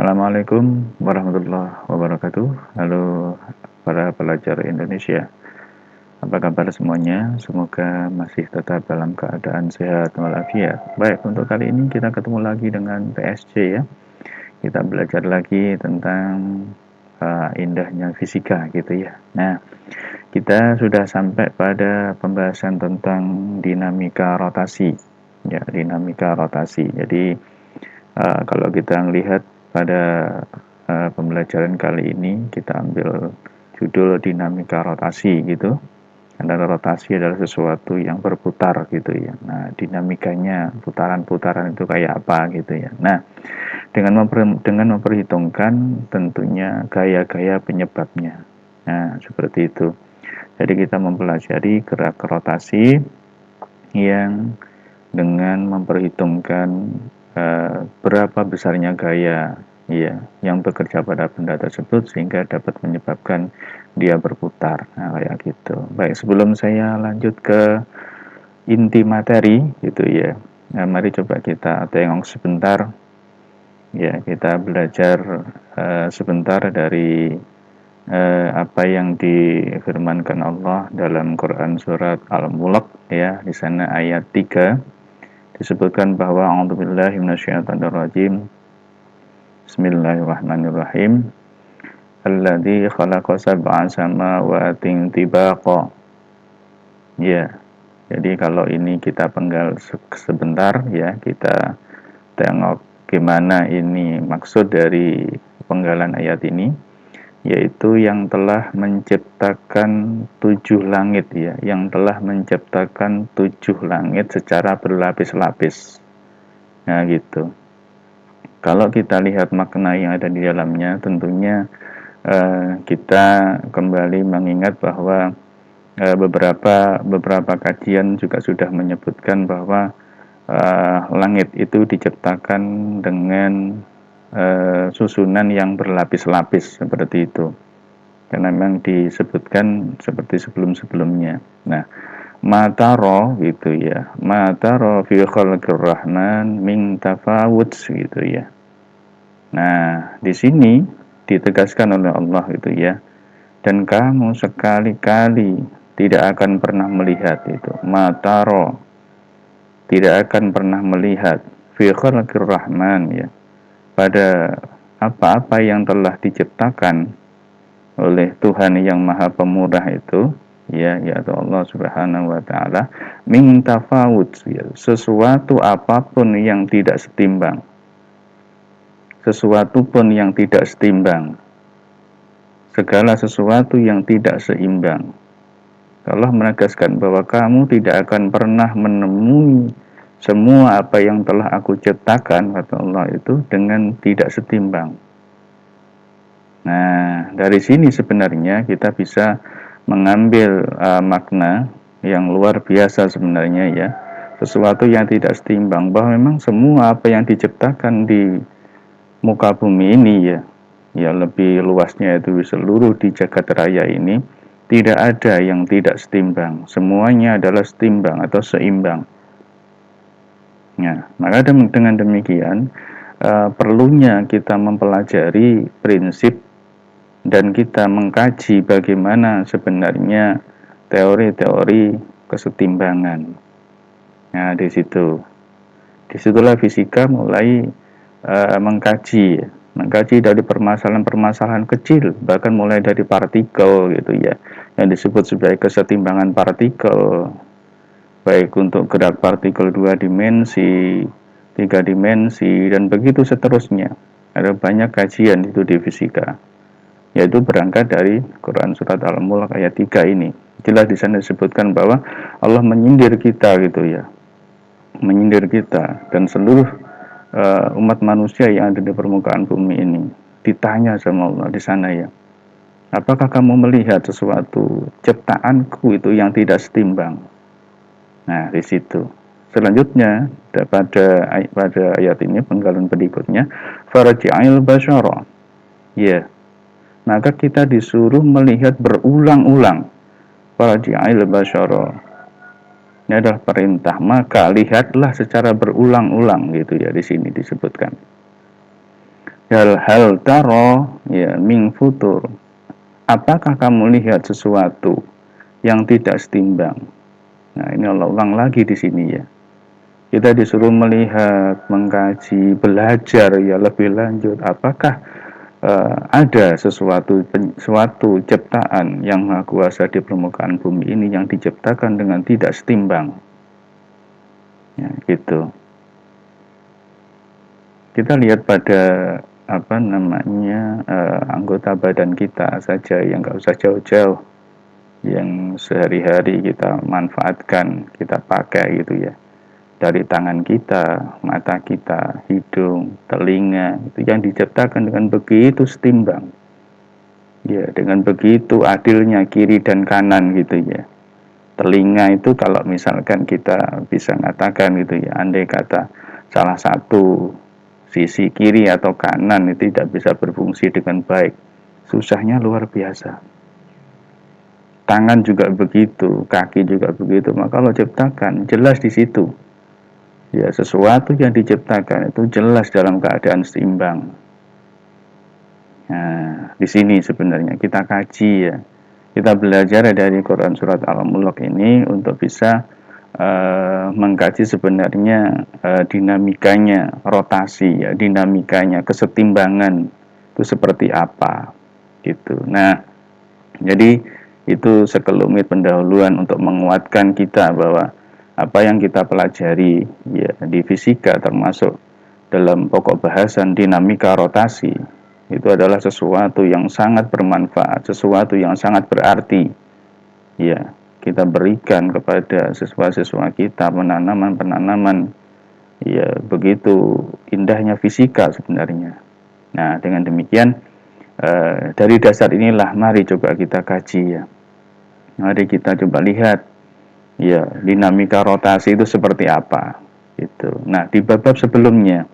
Assalamualaikum warahmatullahi wabarakatuh. Halo para pelajar Indonesia. Apa kabar semuanya? Semoga masih tetap dalam keadaan sehat walafiat. Baik, untuk kali ini kita ketemu lagi dengan PSJ ya. Kita belajar lagi tentang indahnya fisika gitu ya. Nah, kita sudah sampai pada pembahasan tentang dinamika rotasi. Ya, dinamika rotasi. Jadi kalau kita melihat pada pembelajaran kali ini, kita ambil judul dinamika rotasi gitu. Karena rotasi adalah sesuatu yang berputar gitu ya. Nah, dinamikanya putaran-putaran itu kayak apa gitu ya. Nah, dengan memperhitungkan tentunya gaya-gaya penyebabnya. Nah, seperti itu. Jadi kita mempelajari gerak rotasi yang dengan memperhitungkan berapa besarnya gaya ya yang bekerja pada benda tersebut sehingga dapat menyebabkan dia berputar. Nah, kayak gitu. Baik, sebelum saya lanjut ke inti materi gitu ya. Nah, mari coba kita tengok sebentar ya, kita belajar sebentar dari apa yang difirmankan Allah dalam Quran surat Al-Mulk ya, di sana ayat 3 disebutkan bahwa a'udzubillahi minasyaitonirrajim. Bismillahirrahmanirrahim. Alladzi khalaqa sab'a samawati tibaqa. Ya. Jadi kalau ini kita penggal sebentar ya, kita tengok gimana ini maksud dari penggalan ayat ini, yaitu yang telah menciptakan 7 langit ya, yang telah menciptakan 7 langit secara berlapis-lapis. Nah gitu. Kalau kita lihat makna yang ada di dalamnya, tentunya kita kembali mengingat bahwa beberapa kajian juga sudah menyebutkan bahwa langit itu diciptakan dengan susunan yang berlapis-lapis seperti itu, karena memang disebutkan seperti sebelum-sebelumnya. Nah, mataro gitu ya, mataro fi khalqir rahman min tafawut gitu ya. Nah, di sini ditegaskan oleh Allah gitu ya, dan kamu sekali-kali tidak akan pernah melihat itu, mataro, tidak akan pernah melihat fi khalqir rahman ya, pada apa-apa yang telah diciptakan oleh Tuhan yang Maha Pemurah itu ya, yaitu Allah Subhanahu wa taala, min tafawut ya, sesuatu apapun yang tidak setimbang, sesuatu pun yang tidak setimbang, segala sesuatu yang tidak seimbang. Allah menegaskan bahwa kamu tidak akan pernah menemui semua apa yang telah aku ciptakan, kata Allah itu, dengan tidak setimbang. Nah, dari sini sebenarnya kita bisa mengambil makna yang luar biasa sebenarnya ya, sesuatu yang tidak setimbang, bahwa memang semua apa yang diciptakan di muka bumi ini ya, ya lebih luasnya itu seluruh di jagat raya ini, tidak ada yang tidak setimbang, semuanya adalah setimbang atau seimbang. Nah, maka dengan demikian perlunya kita mempelajari prinsip dan kita mengkaji bagaimana sebenarnya teori-teori kesetimbangan. Nah, disitulah fisika mulai mengkaji dari permasalahan-permasalahan kecil, bahkan mulai dari partikel gitu ya, yang disebut sebagai kesetimbangan partikel, baik untuk gerak partikel 2 dimensi, 3 dimensi, dan begitu seterusnya. Ada banyak kajian itu di fisika, yaitu berangkat dari Quran surat Al-Mulk ayat 3 ini. Jelas di sana disebutkan bahwa Allah menyindir kita gitu ya, menyindir kita dan seluruh umat manusia yang ada di permukaan bumi ini. Ditanya sama Allah di sana ya, apakah kamu melihat sesuatu ciptaanku itu yang tidak setimbang? Nah, di situ. Selanjutnya pada ayat ini penggalan berikutnya, farji'il basyara. Ya. Maka kita disuruh melihat berulang-ulang. Farji'il basyara. Ini adalah perintah, maka lihatlah secara berulang-ulang gitu ya, di sini disebutkan. hal taro ya ming futur, apakah kamu lihat sesuatu yang tidak setimbang? Nah, ini Allah ulang lagi di sini ya. Kita disuruh melihat, mengkaji, belajar ya lebih lanjut. Apakah ada suatu ciptaan yang maha kuasa di permukaan bumi ini yang diciptakan dengan tidak setimbang? Ya, gitu. Kita lihat pada anggota badan kita saja yang nggak usah jauh-jauh, yang sehari-hari kita manfaatkan, kita pakai gitu ya. Dari tangan kita, mata kita, hidung, telinga, itu yang diciptakan dengan begitu setimbang. Ya, dengan begitu adilnya kiri dan kanan gitu ya. Telinga itu kalau misalkan kita bisa mengatakan gitu ya, andai kata salah satu sisi kiri atau kanan itu tidak bisa berfungsi dengan baik, susahnya luar biasa. Tangan juga begitu, kaki juga begitu. Maka kalau ciptakan jelas di situ. Ya, sesuatu yang diciptakan itu jelas dalam keadaan seimbang. Nah, di sini sebenarnya kita kaji ya. Kita belajar dari Quran surat Al-Mulk ini untuk bisa mengkaji sebenarnya dinamikanya, rotasi ya, dinamikanya, kesetimbangan itu seperti apa gitu. Nah, jadi itu sekelumit pendahuluan untuk menguatkan kita bahwa apa yang kita pelajari ya di fisika termasuk dalam pokok bahasan dinamika rotasi itu adalah sesuatu yang sangat bermanfaat, sesuatu yang sangat berarti ya kita berikan kepada siswa-siswa kita, penanaman ya begitu indahnya fisika sebenarnya. Nah, dengan demikian dari dasar inilah mari coba kita kaji ya. Mari kita coba lihat ya dinamika rotasi itu seperti apa gitu. Nah, di bab-bab sebelumnya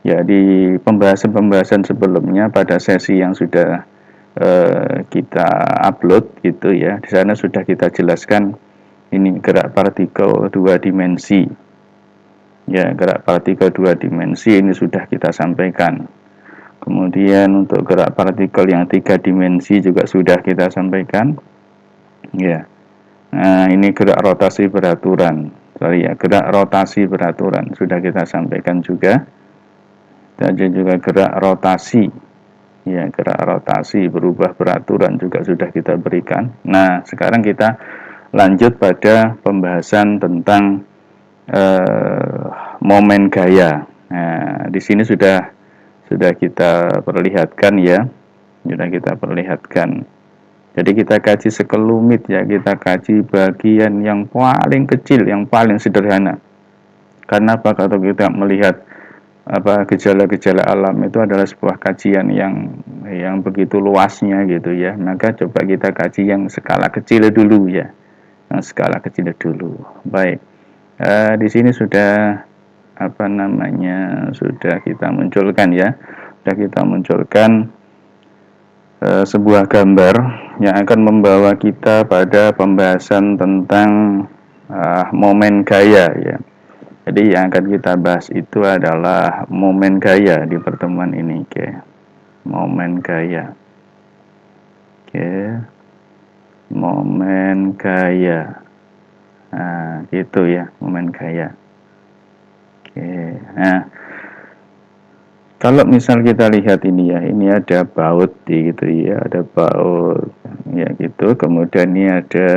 ya di pembahasan sebelumnya pada sesi yang sudah kita upload gitu ya. Di sana sudah kita jelaskan ini gerak partikel dua dimensi. Ya, gerak partikel dua dimensi ini sudah kita sampaikan. Kemudian untuk gerak partikel yang tiga dimensi juga sudah kita sampaikan. Ya. Nah, ini gerak rotasi beraturan. Sorry ya, gerak rotasi beraturan sudah kita sampaikan juga. Dan juga gerak rotasi. Ya, gerak rotasi berubah beraturan juga sudah kita berikan. Nah, sekarang kita lanjut pada pembahasan tentang momen gaya. Nah, di sini sudah kita perlihatkan ya. Sudah kita perlihatkan. Jadi kita kaji sekelumit ya, kita kaji bagian yang paling kecil, yang paling sederhana. Karena apa? Kalau kita melihat gejala-gejala alam itu adalah sebuah kajian yang begitu luasnya gitu ya. Maka coba kita kaji yang skala kecil dulu ya. Yang skala kecil dulu. Baik. Di sini sudah sudah kita munculkan ya. Sudah kita munculkan sebuah gambar yang akan membawa kita pada pembahasan tentang momen gaya ya. Jadi yang akan kita bahas itu adalah momen gaya di pertemuan ini, oke. Momen gaya. Oke. Momen gaya. Nah, gitu ya, momen gaya. Oke. Nah, kalau misal kita lihat ini ya, ini ada baut gitu ya, ada baut ya gitu. Kemudian ini ada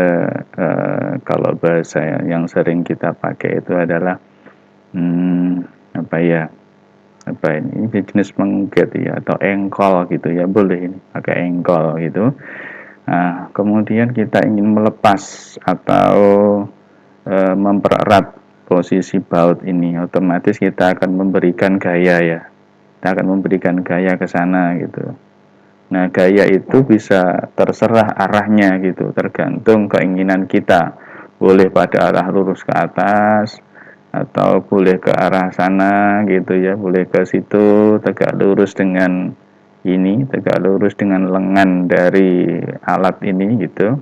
kalau bahasa yang sering kita pakai itu adalah ini jenis pengget ya atau engkol gitu ya, boleh ini pakai engkol gitu. Nah, kemudian kita ingin melepas atau mempererat posisi baut ini, otomatis kita akan memberikan gaya ya. Kita akan memberikan gaya ke sana gitu. Nah, gaya itu bisa terserah arahnya gitu, tergantung keinginan kita. Boleh pada arah lurus ke atas atau boleh ke arah sana gitu ya, boleh ke situ tegak lurus dengan tegak lurus dengan lengan dari alat ini gitu.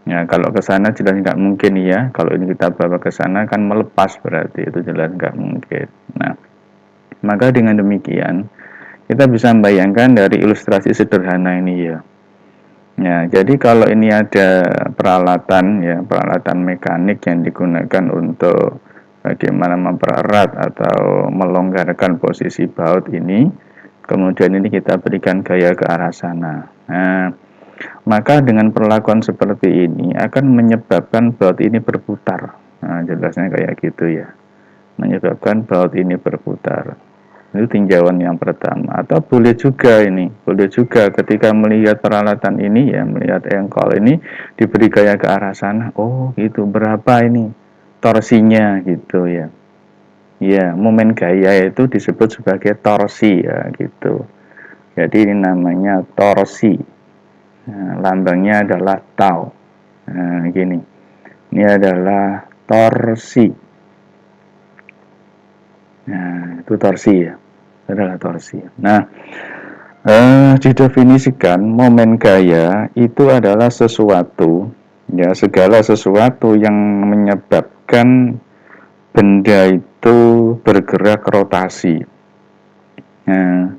Ya, kalau ke sana jelas nggak mungkin ya. Kalau ini kita bawa ke sana kan melepas, berarti itu jelas nggak mungkin. Nah, maka dengan demikian Kita bisa membayangkan dari ilustrasi sederhana ini ya. Ya, jadi kalau ini ada peralatan ya, peralatan mekanik yang digunakan untuk bagaimana mempererat atau melonggarkan posisi baut ini, kemudian ini kita berikan gaya ke arah sana. Nah, maka dengan perlakuan seperti ini akan menyebabkan baut ini berputar. Nah, jelasnya kayak gitu ya. Menyebabkan baut ini berputar. Itu tinjauan yang pertama. Atau boleh juga ketika melihat peralatan ini ya, melihat engkol ini diberi gaya ke arah sana. Oh, gitu. Berapa ini torsinya gitu ya. Ya, momen gaya itu disebut sebagai torsi ya gitu. Jadi ini namanya torsi. Nah, lambangnya adalah tau. Nah, gini. Ini adalah torsi. Nah, itu torsi ya. Itu adalah torsi. Nah, didefinisikan momen gaya itu adalah sesuatu, ya segala sesuatu yang menyebabkan benda itu bergerak rotasi. Nah,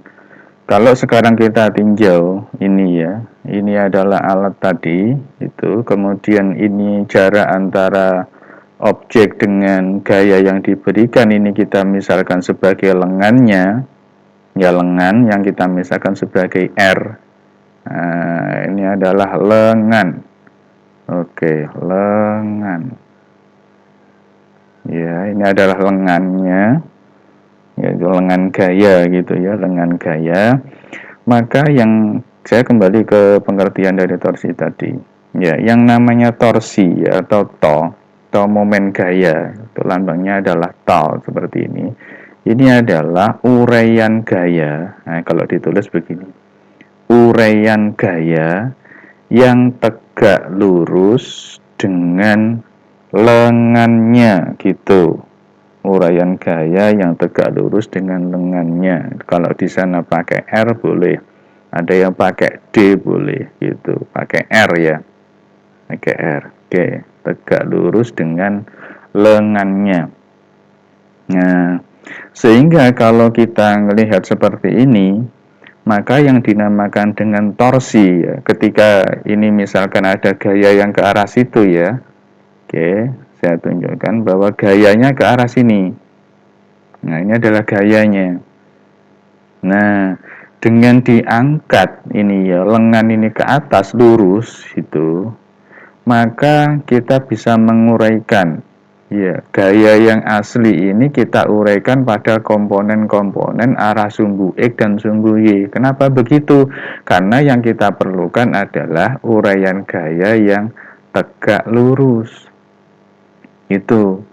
kalau sekarang kita tinjau ini ya, ini adalah alat tadi itu, kemudian ini jarak antara objek dengan gaya yang diberikan ini kita misalkan sebagai lengannya, ya lengan yang kita misalkan sebagai R. Nah, ini adalah lengan. Oke, lengan. Ya, ini adalah lengannya. Yaitu lengan gaya gitu ya, lengan gaya. Maka yang saya kembali ke pengertian dari torsi tadi. Ya, yang namanya torsi ya, atau momen gaya, itu lambangnya adalah tau seperti ini. Ini adalah uraian gaya. Nah, kalau ditulis begini. Uraian gaya yang tegak lurus dengan lengannya gitu. Uraian gaya yang tegak lurus dengan lengannya. Kalau di sana pakai R boleh, ada yang pakai D boleh gitu, pakai R ya, pakai R. Oke, tegak lurus dengan lengannya. Nah, sehingga kalau kita melihat seperti ini, maka yang dinamakan dengan torsi ya, ketika ini misalkan ada gaya yang ke arah situ ya. Oke, saya tunjukkan bahwa gayanya ke arah sini. Nah, ini adalah gayanya. Nah, dengan diangkat ini ya, lengan ini ke atas lurus itu, maka kita bisa menguraikan ya, gaya yang asli ini kita uraikan pada komponen-komponen arah sumbu X dan sumbu Y. Kenapa begitu? Karena yang kita perlukan adalah uraian gaya yang tegak lurus. Itu.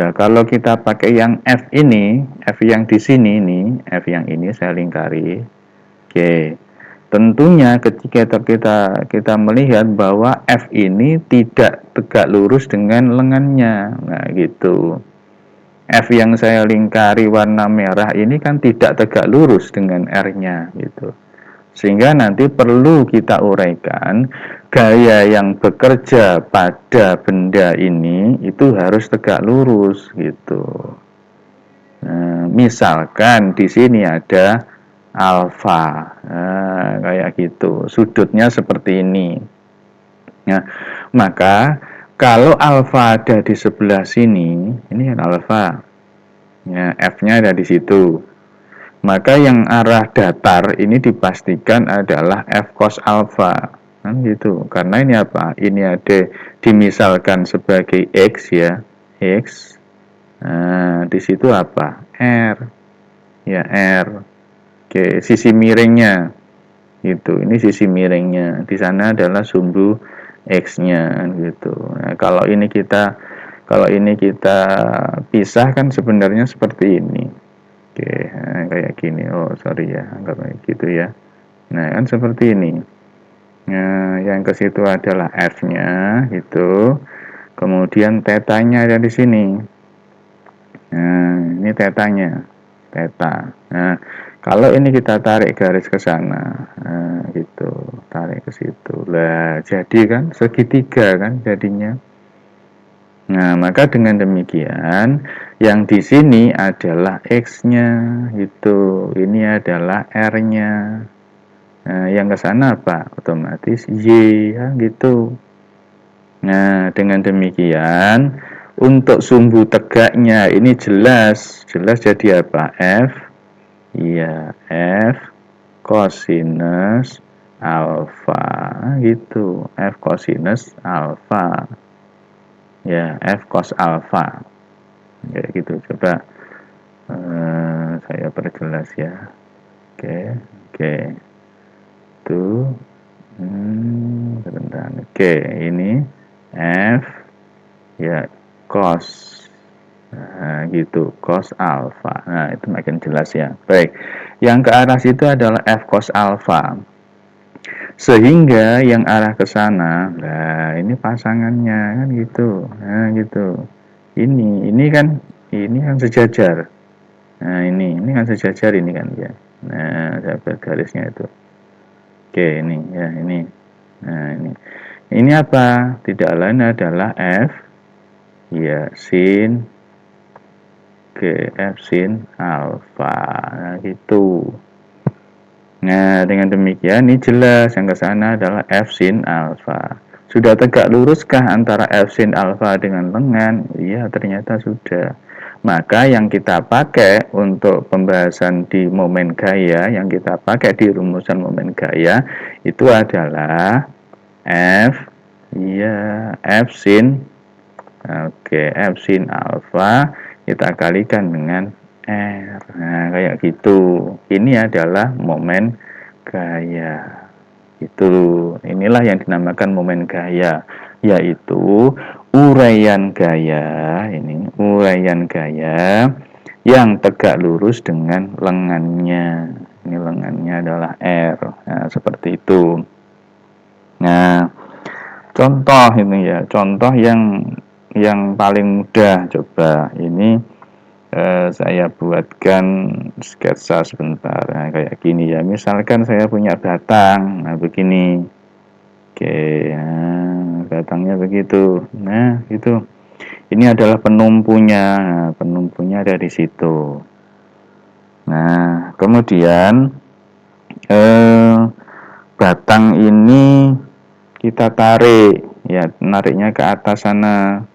Nah, kalau kita pakai yang F ini, F yang di sini nih, F yang ini saya lingkari. Oke. Tentunya ketika kita melihat bahwa F ini tidak tegak lurus dengan lengannya. Nah, gitu. F yang saya lingkari warna merah ini kan tidak tegak lurus dengan R-nya gitu. Sehingga nanti perlu kita uraikan gaya yang bekerja pada benda ini itu harus tegak lurus gitu. Nah, misalkan di sini ada alfa, kayak gitu, sudutnya seperti ini. Nah, maka kalau alfa ada di sebelah sini, ini kan alfa, ya, F-nya ada di situ. Maka yang arah datar ini dipastikan adalah F cos alpha. Kan gitu. Karena ini apa? Ini ada dimisalkan sebagai X ya. X. Nah, di situ apa? R. Ya, R. Oke, sisi miringnya. Gitu. Ini sisi miringnya. Di sana adalah sumbu X-nya gitu. Nah, kalau ini kita pisah kan sebenarnya seperti ini. Oke, nah, kayak gini. Oh, sorry ya, anggap kayak gitu ya. Nah, kan seperti ini. Nah, yang ke situ adalah F-nya gitu. Kemudian tetanya ada di sini. Nah, ini tetanya. Teta. Nah, kalau ini kita tarik garis ke sana. Nah, gitu. Tarik ke situ. Lah, jadi kan segitiga kan jadinya. Nah, maka dengan demikian Yang di sini adalah X-nya, gitu. Ini adalah R-nya. Nah, yang ke sana apa? Otomatis Y, ya, gitu. Nah, dengan demikian, untuk sumbu tegaknya ini jelas jadi apa? F, iya, F cosinus alfa, gitu. F cosinus alfa, ya, F cos alfa, kayak gitu. Coba saya perjelas ya. Oke, itu sebentar. Oke, ini F, ya, cos, nah, gitu, cos alfa. Nah, itu makin jelas ya. Baik, yang ke arah situ adalah F cos alfa, sehingga yang arah ke sana, nah ini pasangannya kan gitu. Nah, gitu. Ini kan sejajar. Nah, ini kan sejajar ini kan ya. Nah, saya buat garisnya itu. Oke, ini ya, ini. Nah, ini. Ini apa? Tidak lain adalah F, ya, sin, F sin alfa. Nah, gitu. Nah, dengan demikian ini jelas yang ke sana adalah F sin alfa. Sudah tegak luruskah antara F sin alfa dengan lengan? Iya, ternyata sudah. Maka yang kita pakai untuk pembahasan di momen gaya, yang kita pakai di rumusan momen gaya, itu adalah F, iya, F sin, oke, F sin alfa kita kalikan dengan R. Nah, kayak gitu. Ini adalah momen gaya. Itu, inilah yang dinamakan momen gaya, yaitu uraian gaya, ini uraian gaya yang tegak lurus dengan lengannya. Ini lengannya adalah R. Nah, seperti itu. Nah, contoh ini ya, contoh yang paling mudah, coba ini saya buatkan sketsa sebentar. Nah, kayak gini ya, misalkan saya punya batang, nah begini. Oke, nah, batangnya begitu. Nah, gitu. Ini adalah penumpunya. Nah, penumpunya ada di situ. Nah, kemudian batang ini kita tarik, ya, nariknya ke atas sana.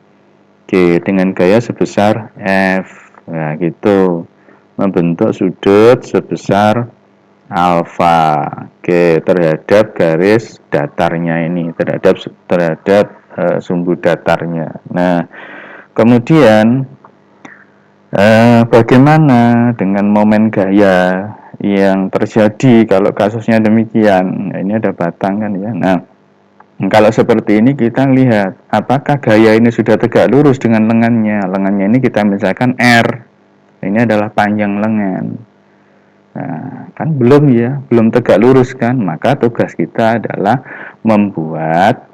Oke, dengan gaya sebesar F. Nah, gitu. Membentuk sudut sebesar alfa. Oke, terhadap garis datarnya ini, terhadap sumbu datarnya. Nah, kemudian bagaimana dengan momen gaya yang terjadi kalau kasusnya demikian? Nah, ini ada batang kan ya. Nah, kalau seperti ini kita lihat apakah gaya ini sudah tegak lurus dengan lengannya. Lengannya ini kita misalkan R. Ini adalah panjang lengan. Nah, kan belum ya, belum tegak lurus kan. Maka tugas kita adalah membuat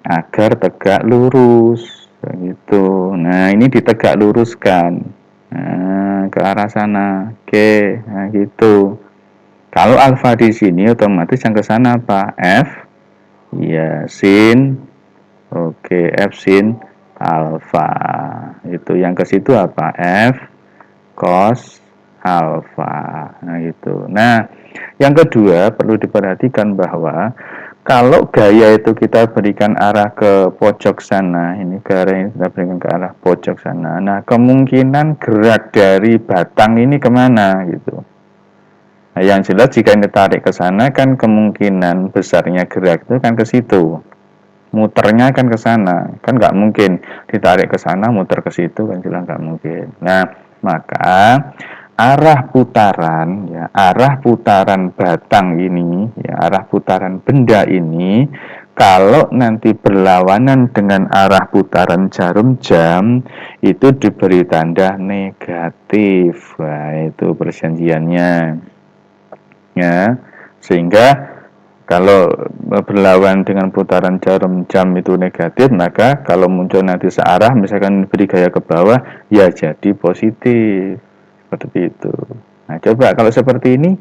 agar tegak lurus. Begitu. Nah, ini ditegak luruskan. Nah, ke arah sana. Oke, nah gitu. Kalau alfa di sini otomatis yang ke sana apa? F, ya, sin. Oke, F sin alfa. Itu yang ke situ apa? F cos alfa. Nah, itu. Nah, yang kedua perlu diperhatikan bahwa kalau gaya itu kita berikan arah ke pojok sana, ini gaya ini kita berikan ke arah pojok sana. Nah, kemungkinan gerak dari batang ini kemana gitu. Nah, yang jelas jika ini tarik ke sana kan kemungkinan besarnya gerak itu kan ke situ. Muternya kan ke sana, kan nggak mungkin ditarik ke sana muter ke situ, kan jelas nggak mungkin. Nah, maka arah putaran, ya, arah putaran batang ini, ya, arah putaran benda ini kalau nanti berlawanan dengan arah putaran jarum jam itu diberi tanda negatif. Nah, itu perjanjiannya, ya, sehingga kalau berlawan dengan putaran jarum jam itu negatif, maka kalau muncul nanti searah, misalkan beri gaya ke bawah, ya jadi positif. Seperti itu. Nah, coba kalau seperti ini,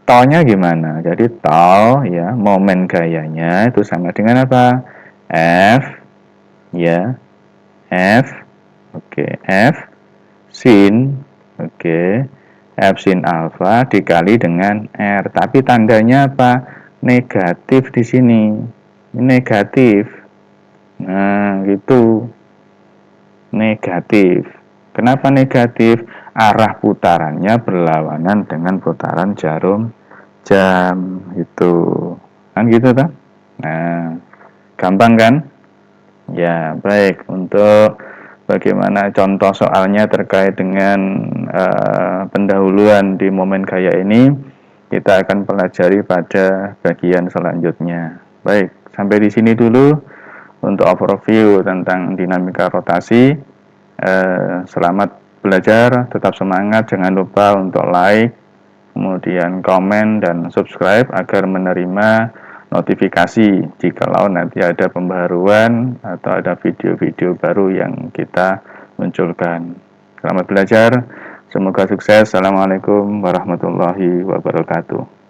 tolnya gimana? Jadi tol, ya, momen gayanya itu sama dengan apa? F, ya, F, oke, F sin, oke, F sin alfa dikali dengan R. Tapi tandanya apa? Negatif di sini. Negatif. Nah, gitu. Negatif. Kenapa negatif? Arah putarannya berlawanan dengan putaran jarum jam. Itu. Kan gitu kan? Nah, gampang kan? Ya, baik. Untuk bagaimana contoh soalnya terkait dengan pendahuluan di momen gaya ini, kita akan pelajari pada bagian selanjutnya. Baik, sampai di sini dulu untuk overview tentang dinamika rotasi. Selamat belajar, tetap semangat, jangan lupa untuk like, kemudian komen dan subscribe agar menerima notifikasi jikalau nanti ada pembaharuan atau ada video-video baru yang kita munculkan. Selamat belajar, semoga sukses. Assalamualaikum warahmatullahi wabarakatuh.